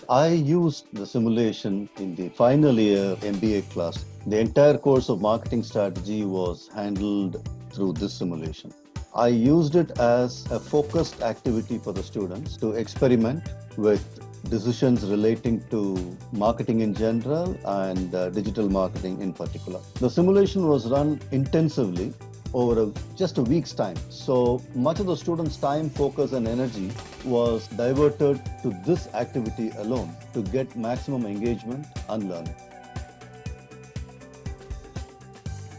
I used the simulation in the final year MBA class. The entire course of marketing strategy was handled through this simulation. I used it as a focused activity for the students to experiment with decisions relating to marketing in general and digital marketing in particular. The simulation was run intensively over just a week's time. So much of the students' time, focus, and energy was diverted to this activity alone to get maximum engagement and learning.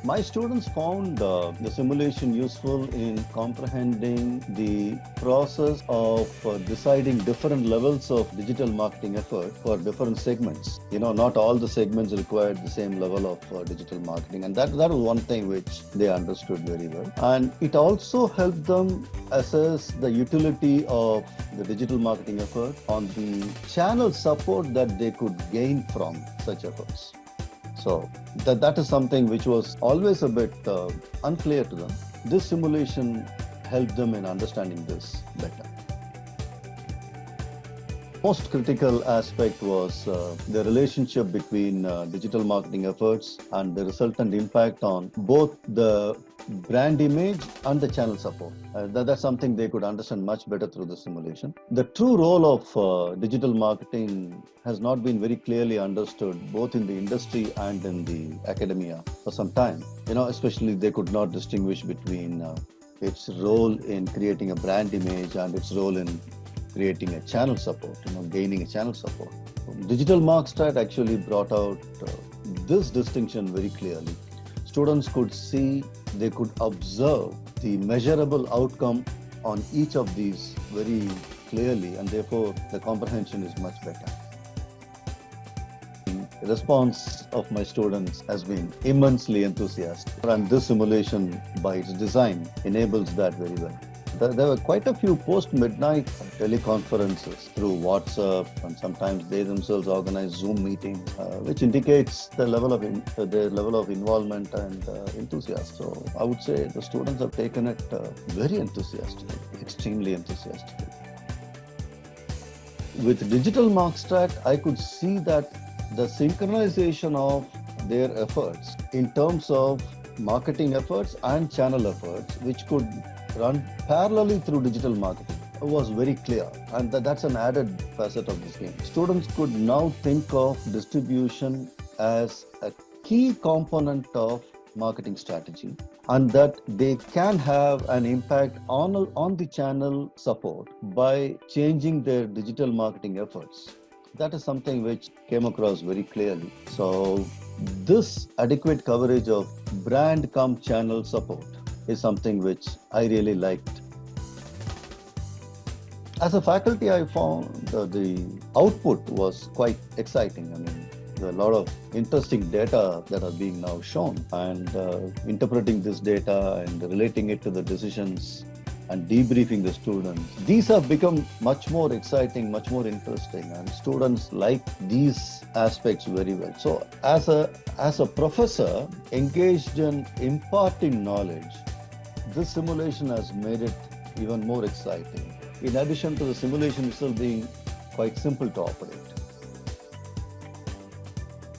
My students found the simulation useful in comprehending the process of deciding different levels of digital marketing effort for different segments. Not all the segments required the same level of digital marketing, and that was one thing which they understood very well. And it also helped them assess the utility of the digital marketing effort on the channel support that they could gain from such efforts. So that is something which was always a bit unclear to them. This simulation helped them in understanding this better. Most critical aspect was the relationship between digital marketing efforts and the resultant impact on both the brand image and the channel support. That's something they could understand much better through the simulation. The true role of digital marketing has not been very clearly understood both in the industry and in the academia for some time. Especially they could not distinguish between its role in creating a brand image and its role in creating a channel support, gaining a channel support. Digital Markstrat actually brought out this distinction very clearly. Students could see, they could observe the measurable outcome on each of these very clearly, and therefore the comprehension is much better. The response of my students has been immensely enthusiastic, and this simulation by its design enables that very well. There were quite a few post-midnight teleconferences through WhatsApp, and sometimes they themselves organize Zoom meetings, which indicates their level of involvement and enthusiasm. So I would say the students have taken it very enthusiastically, extremely enthusiastically. With Digital Markstrat, I could see that the synchronization of their efforts in terms of marketing efforts and channel efforts, which could run parallelly through digital marketing, was very clear, and that's an added facet of this game. Students could now think of distribution as a key component of marketing strategy, and that they can have an impact on the channel support by changing their digital marketing efforts. That is something which came across very clearly. So this adequate coverage of brand cum channel support is something which I really liked. As a faculty, I found the output was quite exciting. There are a lot of interesting data that are being now shown, and interpreting this data and relating it to the decisions and debriefing the students. These have become much more exciting, much more interesting, and students like these aspects very well. So as a professor engaged in imparting knowledge, this simulation has made it even more exciting, in addition to the simulation itself being quite simple to operate.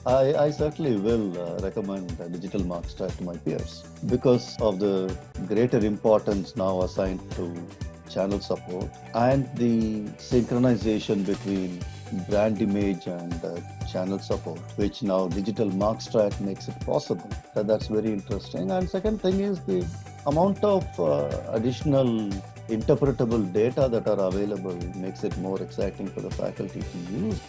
I certainly will recommend Digital Markstrat to my peers because of the greater importance now assigned to channel support and the synchronization between brand image and channel support, which now Digital Markstrat makes it possible. That's very interesting. And second thing is the amount of additional interpretable data that are available makes it more exciting for the faculty to use.